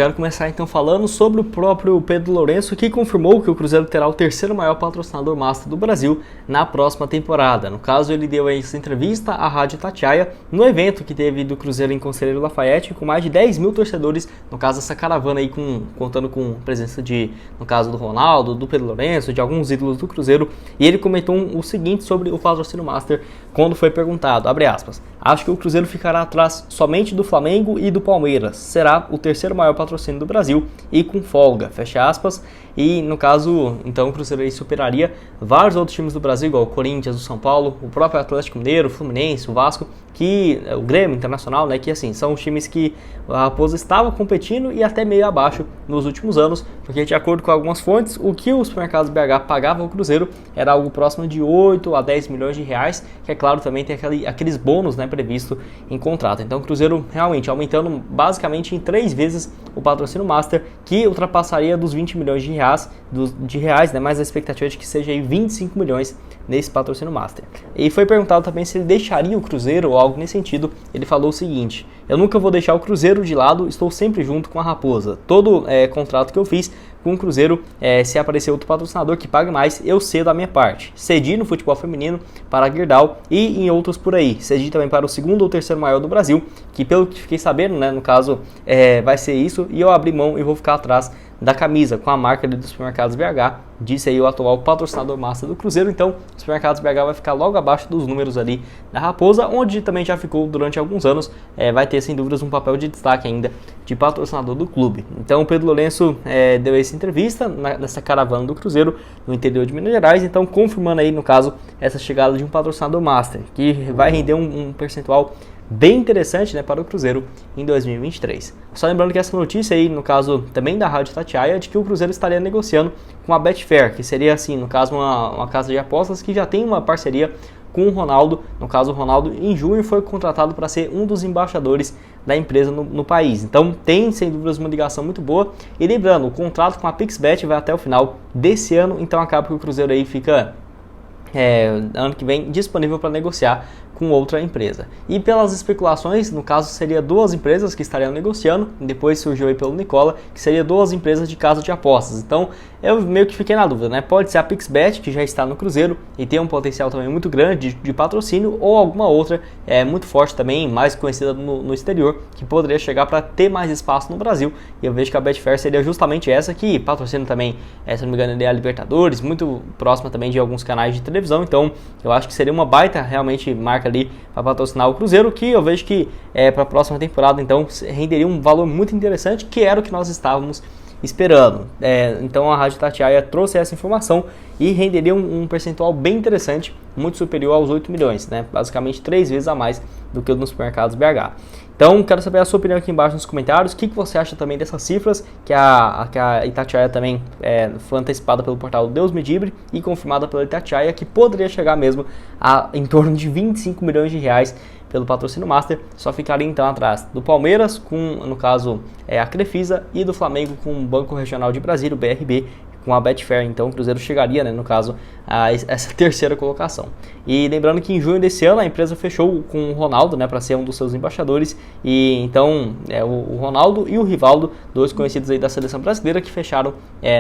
Quero começar então falando sobre o próprio Pedro Lourenço, que confirmou que o Cruzeiro terá o terceiro maior patrocinador master do Brasil na próxima temporada. No caso, ele deu essa entrevista à Rádio Itatiaia no evento que teve do Cruzeiro em Conselheiro Lafayette, com mais de 10 mil torcedores, no caso essa caravana aí contando com a presença no caso do Ronaldo, do Pedro Lourenço, de alguns ídolos do Cruzeiro, e ele comentou o seguinte sobre o patrocínio master quando foi perguntado, abre aspas, acho que o Cruzeiro ficará atrás somente do Flamengo e do Palmeiras, será o terceiro maior patrocínio do Brasil e com folga, fecha aspas, e no caso, então o Cruzeiro aí superaria vários outros times do Brasil, igual o Corinthians, o São Paulo, o próprio Atlético Mineiro, o Fluminense, o Vasco, o Grêmio Internacional, né, que assim, são os times que a Raposa estava competindo e até meio abaixo nos últimos anos, porque de acordo com algumas fontes, o que os supermercados BH pagavam ao Cruzeiro era algo próximo de 8 a 10 milhões de reais, que é claro também tem aqueles bônus, né, previsto em contrato. Então o Cruzeiro realmente aumentando basicamente em 3 vezes o patrocínio master, que ultrapassaria dos 20 milhões de reais, né, mas a expectativa é de que seja aí 25 milhões nesse patrocínio master. E foi perguntado também se ele deixaria o Cruzeiro ou algo nesse sentido. Ele falou o seguinte: eu nunca vou deixar o Cruzeiro de lado, estou sempre junto com a Raposa. Todo contrato que eu fiz com o Cruzeiro, se aparecer outro patrocinador que pague mais, eu cedo a minha parte. Cedi no futebol feminino para a Gerdau e em outros por aí. Cedi também para o segundo ou terceiro maior do Brasil, que pelo que fiquei sabendo, né, no caso, vai ser isso, e eu abri mão e vou ficar atrás da camisa com a marca dos supermercados BH, disse aí o atual patrocinador master do Cruzeiro. Então, os supermercados BH vai ficar logo abaixo dos números ali da Raposa, onde também já ficou durante alguns anos, vai ter sem dúvidas um papel de destaque ainda de patrocinador do clube. Então, o Pedro Lourenço deu essa entrevista nessa caravana do Cruzeiro no interior de Minas Gerais, então confirmando aí no caso essa chegada de um patrocinador master, que vai render um percentual bem interessante, né, para o Cruzeiro em 2023. Só lembrando que essa notícia aí, no caso também da Rádio Itatiaia, de que o Cruzeiro estaria negociando com a Betfair, que seria assim, no caso uma casa de apostas que já tem uma parceria com o Ronaldo. No caso, o Ronaldo em junho foi contratado para ser um dos embaixadores da empresa no país. Então tem sem dúvidas uma ligação muito boa. E lembrando, o contrato com a PixBet vai até o final desse ano, então acaba que o Cruzeiro aí fica ano que vem disponível para negociar com outra empresa. E pelas especulações, no caso seria 2 empresas que estariam negociando, depois surgiu aí pelo Nicola, que seria 2 empresas de casa de apostas. Então eu meio que fiquei na dúvida, né? Pode ser a PixBet, que já está no Cruzeiro e tem um potencial também muito grande de patrocínio, ou alguma outra muito forte também, mais conhecida no exterior, que poderia chegar para ter mais espaço no Brasil. E eu vejo que a Betfair seria justamente essa que patrocina também, se não me engano, a Libertadores, muito próxima também de alguns canais de televisão. Então eu acho que seria uma baita realmente marca ali para patrocinar o Cruzeiro, que eu vejo que para a próxima temporada então renderia um valor muito interessante, que era o que nós estávamos esperando. Então a Rádio Itatiaia trouxe essa informação e renderia um percentual bem interessante, muito superior aos 8 milhões, né? Basicamente 3 vezes a mais do que nos supermercados BH. Então quero saber a sua opinião aqui embaixo nos comentários. O que você acha também dessas cifras que a Itatiaia também foi antecipada pelo portal Deus Me Livre e confirmada pela Itatiaia, que poderia chegar mesmo em torno de 25 milhões de reais pelo patrocínio master. Só ficaria então atrás do Palmeiras com, no caso, a Crefisa, e do Flamengo com o Banco Regional de Brasília, o BRB, com a Betfair. Então o Cruzeiro chegaria, né, no caso, a essa terceira colocação. E lembrando que em junho desse ano a empresa fechou com o Ronaldo, né, para ser um dos seus embaixadores. E então o Ronaldo e o Rivaldo, 2 conhecidos aí da seleção brasileira, que fecharam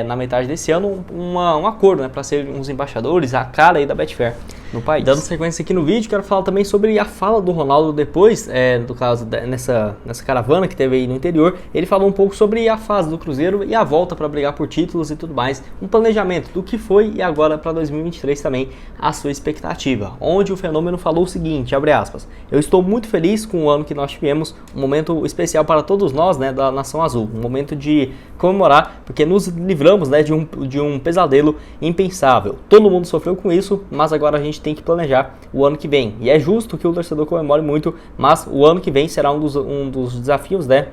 na metade desse ano um acordo, né, para ser uns embaixadores, a cara aí da Betfair no país. Dando sequência aqui no vídeo, quero falar também sobre a fala do Ronaldo depois, do caso nessa caravana que teve aí no interior. Ele falou um pouco sobre a fase do Cruzeiro e a volta para brigar por títulos e tudo mais, um planejamento do que foi e agora para 2023 também a sua expectativa, onde o Fenômeno falou o seguinte, abre aspas, eu estou muito feliz com o ano que nós tivemos, um momento especial para todos nós, né, da Nação Azul, um momento de comemorar, porque nos livramos, né, de um pesadelo impensável. Todo mundo sofreu com isso, mas agora a gente tem que planejar o ano que vem. E é justo que o torcedor comemore muito, mas o ano que vem será um dos desafios, né?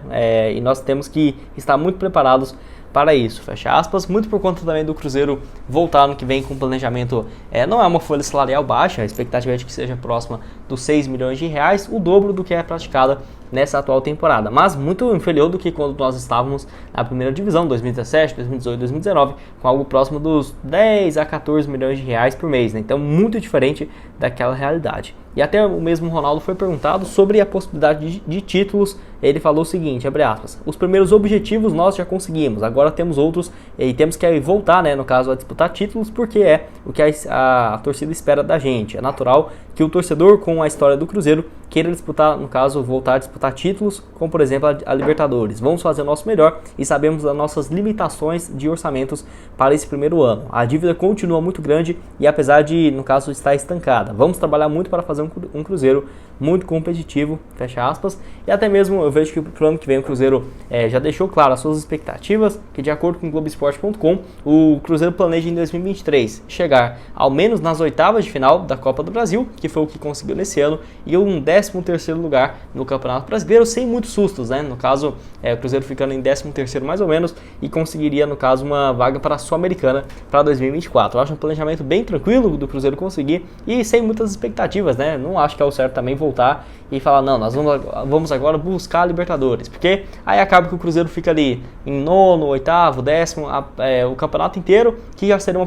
E nós temos que estar muito preparados para isso, fecha aspas, muito por conta também do Cruzeiro voltar ano que vem com um planejamento, não é uma folha salarial baixa, a expectativa é de que seja próxima dos 6 milhões de reais, o dobro do que é praticada nessa atual temporada, mas muito inferior do que quando nós estávamos na primeira divisão, 2017, 2018, 2019, com algo próximo dos 10 a 14 milhões de reais por mês, né? Então muito diferente daquela realidade. E até o mesmo Ronaldo foi perguntado sobre a possibilidade de títulos. Ele falou o seguinte, abre aspas, os primeiros objetivos nós já conseguimos, agora temos outros e temos que voltar, né, no caso, a disputar títulos, porque é o que a torcida espera da gente. É natural que o torcedor, com a história do Cruzeiro, queira disputar, no caso, voltar a disputar títulos, como por exemplo a Libertadores. Vamos fazer o nosso melhor e sabemos das nossas limitações de orçamentos para esse primeiro ano. A dívida continua muito grande e apesar de, no caso, estar estancada. Vamos trabalhar muito para fazer um Cruzeiro muito competitivo, fecha aspas, e até mesmo eu vejo que pro ano que vem o Cruzeiro já deixou claro as suas expectativas, que de acordo com o Globoesporte.com, o Cruzeiro planeja em 2023 chegar ao menos nas oitavas de final da Copa do Brasil, que foi o que conseguiu nesse ano, e um 13º lugar no Campeonato Brasileiro, sem muitos sustos, né? No caso, o Cruzeiro ficando em 13º mais ou menos, e conseguiria, no caso, uma vaga para a Sul-Americana para 2024. Eu acho um planejamento bem tranquilo do Cruzeiro conseguir, e sem muitas expectativas, né? Não acho que é o certo também voltar e falar, não, nós vamos agora buscar a Libertadores, porque aí acaba que o Cruzeiro fica ali em 9º, 8º, 10º, o campeonato inteiro, que já seria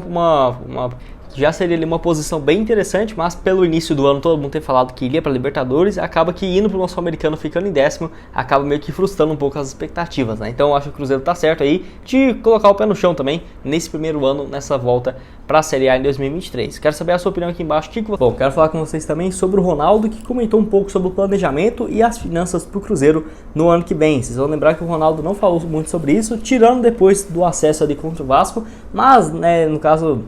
já seria ali uma posição bem interessante, mas pelo início do ano todo mundo ter falado que iria para a Libertadores, acaba que indo para o Sul-Americano ficando em 10º, acaba meio que frustrando um pouco as expectativas, né? Então eu acho que o Cruzeiro tá certo aí de colocar o pé no chão também nesse primeiro ano, nessa volta para a Série A em 2023. Quero saber a sua opinião aqui embaixo. Bom, quero falar com vocês também sobre o Ronaldo, que comentou um pouco sobre o planejamento e as finanças para o Cruzeiro no ano que vem. Vocês vão lembrar que o Ronaldo não falou muito sobre isso, tirando depois do acesso ali contra o Vasco, mas, né, no caso,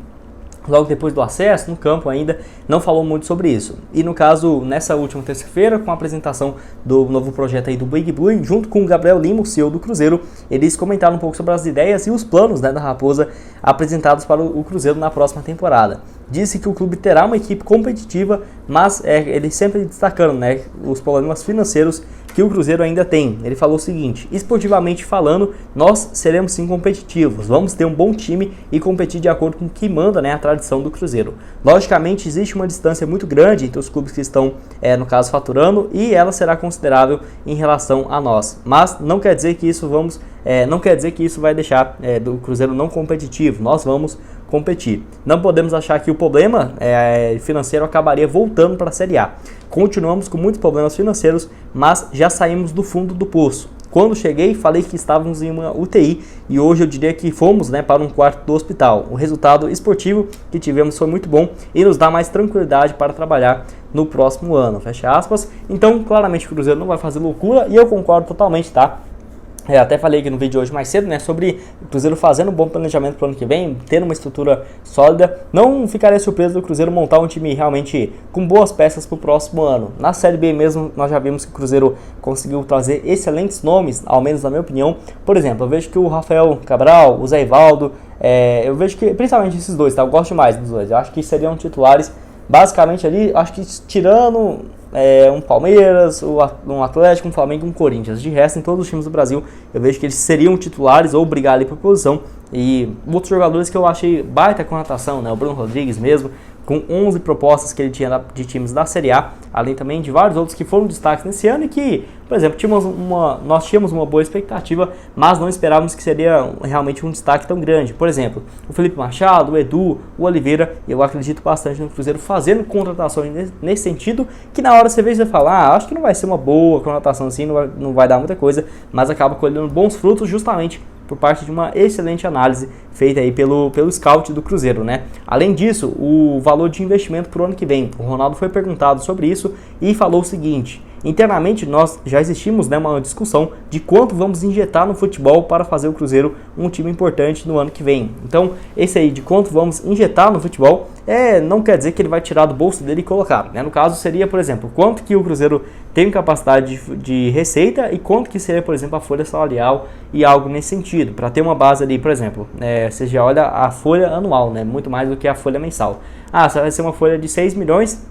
logo depois do acesso, no campo ainda, não falou muito sobre isso. E no caso, nessa última terça-feira, com a apresentação do novo projeto aí do Big Blue, junto com o Gabriel Lima, o CEO do Cruzeiro, eles comentaram um pouco sobre as ideias e os planos, né, da Raposa apresentados para o Cruzeiro na próxima temporada. Disse que o clube terá uma equipe competitiva, mas ele sempre destacando, né, os problemas financeiros que o Cruzeiro ainda tem. Ele falou o seguinte, esportivamente falando, nós seremos sim competitivos, vamos ter um bom time e competir de acordo com o que manda, né, a tradição do Cruzeiro. Logicamente existe uma distância muito grande entre os clubes que estão, no caso, faturando, e ela será considerável em relação a nós, mas não quer dizer que isso vai deixar do Cruzeiro não competitivo. Nós vamos competir. Não podemos achar que o problema financeiro acabaria voltando para a Série A. Continuamos com muitos problemas financeiros, mas já saímos do fundo do poço. Quando cheguei, falei que estávamos em uma UTI e hoje eu diria que fomos, né, para um quarto do hospital. O resultado esportivo que tivemos foi muito bom e nos dá mais tranquilidade para trabalhar no próximo ano. Fecha aspas. Então, claramente o Cruzeiro não vai fazer loucura e eu concordo totalmente, tá? Até falei aqui no vídeo hoje mais cedo, né, sobre o Cruzeiro fazendo um bom planejamento para o ano que vem, tendo uma estrutura sólida. Não ficaria surpreso do Cruzeiro montar um time realmente com boas peças para o próximo ano. Na Série B mesmo, nós já vimos que o Cruzeiro conseguiu trazer excelentes nomes, ao menos na minha opinião. Por exemplo, eu vejo que o Rafael Cabral, o Zé Ivaldo, eu vejo que, principalmente esses dois, tá? Eu gosto demais dos dois. Eu acho que seriam titulares, basicamente ali, acho que tirando um Palmeiras, um Atlético, um Flamengo e um Corinthians. De resto, em todos os times do Brasil, eu vejo que eles seriam titulares ou brigar ali por posição. E outros jogadores que eu achei baita contratação, né? O Bruno Rodrigues mesmo, com 11 propostas que ele tinha de times da Série A, além também de vários outros que foram destaques nesse ano e que, por exemplo, nós tínhamos uma boa expectativa, mas não esperávamos que seria realmente um destaque tão grande. Por exemplo, o Felipe Machado, o Edu, o Oliveira, eu acredito bastante no Cruzeiro fazendo contratações nesse sentido, que na hora você vê e você fala, acho que não vai ser uma boa contratação assim, não vai dar muita coisa, mas acaba colhendo bons frutos justamente por parte de uma excelente análise feita aí pelo scout do Cruzeiro, né? Além disso, o valor de investimento para o ano que vem. O Ronaldo foi perguntado sobre isso e falou o seguinte: internamente nós já existimos, né, uma discussão de quanto vamos injetar no futebol para fazer o Cruzeiro um time importante no ano que vem. Então, esse aí de quanto vamos injetar no futebol não quer dizer que ele vai tirar do bolso dele e colocar, né? No caso seria, por exemplo, quanto que o Cruzeiro tem capacidade de receita e quanto que seria, por exemplo, a folha salarial e algo nesse sentido, para ter uma base ali, por exemplo, você já olha a folha anual, né? Muito mais do que a folha mensal. Vai ser uma folha de 6 milhões,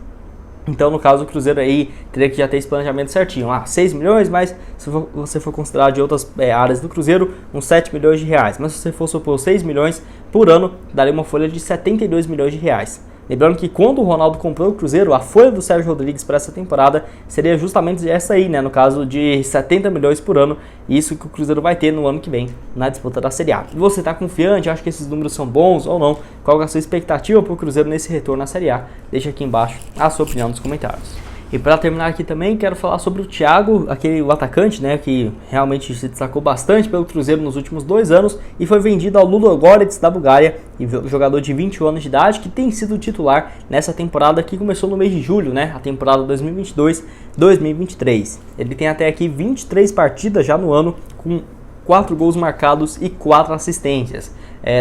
então no caso o Cruzeiro aí teria que já ter esse planejamento certinho. 6 milhões, mas se você for considerar de outras áreas do Cruzeiro, uns 7 milhões de reais. Mas se você for supor 6 milhões por ano, daria uma folha de 72 milhões de reais. Lembrando que quando o Ronaldo comprou o Cruzeiro, a folha do Sérgio Rodrigues para essa temporada seria justamente essa aí, né? No caso de 70 milhões por ano, isso que o Cruzeiro vai ter no ano que vem na disputa da Série A. E você está confiante? Acha que esses números são bons ou não? Qual é a sua expectativa para o Cruzeiro nesse retorno na Série A? Deixa aqui embaixo a sua opinião nos comentários. E para terminar aqui também, quero falar sobre o Thiago, o atacante, né, que realmente se destacou bastante pelo Cruzeiro nos últimos 2 anos e foi vendido ao Ludogorets da Bulgária, jogador de 21 anos de idade que tem sido titular nessa temporada que começou no mês de julho, né, a temporada 2022-2023. Ele tem até aqui 23 partidas já no ano com 4 gols marcados e 4 assistências.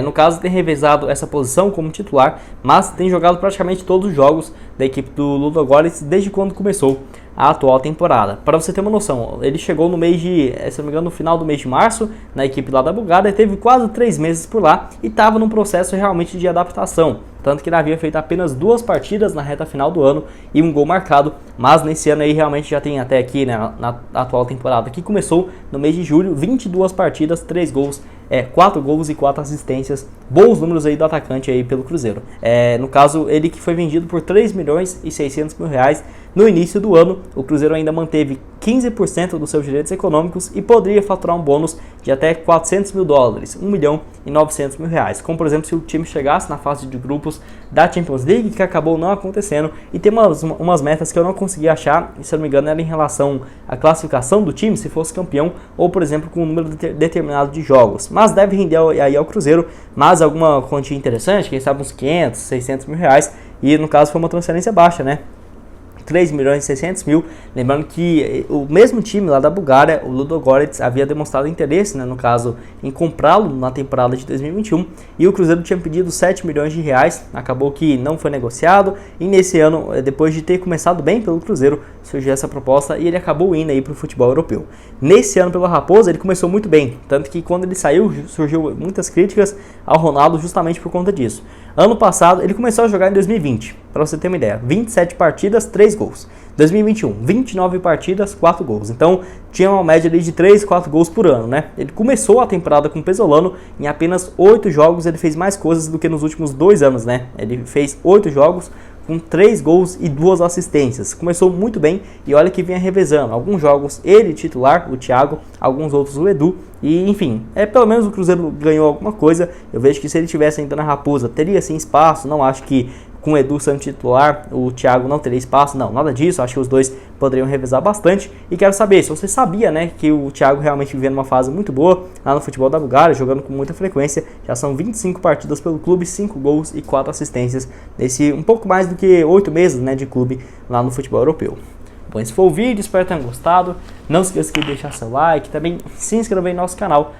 No caso, tem revezado essa posição como titular, mas tem jogado praticamente todos os jogos da equipe do Ludogorets desde quando começou a atual temporada. Para você ter uma noção, ele chegou no mês de, se não me engano, no final do mês de março, na equipe lá da Bulgária, teve quase 3 meses por lá e estava num processo realmente de adaptação. Tanto que ele havia feito apenas 2 partidas na reta final do ano e 1 gol marcado, mas nesse ano aí realmente já tem até aqui, né, na atual temporada, que começou no mês de julho, 22 partidas, 3 gols, 4 gols e 4 assistências, bons números aí do atacante aí pelo Cruzeiro. No caso, ele que foi vendido por 3 milhões e 600 mil reais no início do ano, o Cruzeiro ainda manteve 15% dos seus direitos econômicos e poderia faturar um bônus de até 400 mil dólares, 1 milhão e 900 mil reais, como por exemplo se o time chegasse na fase de grupos da Champions League, que acabou não acontecendo, e tem umas metas que eu não consegui achar, se eu não me engano era em relação à classificação do time, se fosse campeão, ou por exemplo com um número determinado de jogos, mas deve render aí ao Cruzeiro mais alguma quantia interessante, quem sabe uns 500, 600 mil reais, e no caso foi uma transferência baixa, né? 3 milhões e 600 mil, lembrando que o mesmo time lá da Bulgária, o Ludogorets, havia demonstrado interesse, né, no caso, em comprá-lo na temporada de 2021, e o Cruzeiro tinha pedido 7 milhões de reais, acabou que não foi negociado, e nesse ano, depois de ter começado bem pelo Cruzeiro, surgiu essa proposta e ele acabou indo aí para o futebol europeu. Nesse ano pela Raposa, ele começou muito bem, tanto que quando ele saiu, surgiu muitas críticas ao Ronaldo justamente por conta disso. Ano passado, ele começou a jogar em 2020, para você ter uma ideia, 27 partidas, 3 gols. 2021, 29 partidas, 4 gols. Então, tinha uma média ali de 3, 4 gols por ano, né? Ele começou a temporada com o Pesolano, em apenas 8 jogos ele fez mais coisas do que nos últimos 2 anos, né? Ele fez 8 jogos com 3 gols e 2 assistências. Começou muito bem e olha que vinha revezando. Alguns jogos ele titular, o Thiago, alguns outros o Edu. E enfim, pelo menos o Cruzeiro ganhou alguma coisa. Eu vejo que se ele tivesse ainda na Raposa, teria sim espaço. Não acho que com o Edu sendo titular, o Thiago não teria espaço, não, nada disso, acho que os dois poderiam revezar bastante, e quero saber se você sabia, né, que o Thiago realmente vivia numa fase muito boa lá no futebol da Bulgária, jogando com muita frequência, já são 25 partidas pelo clube, 5 gols e 4 assistências, nesse um pouco mais do que 8 meses, né, de clube lá no futebol europeu. Bom, esse foi o vídeo, espero que tenham gostado, não se esqueça de deixar seu like, também se inscrever em nosso canal,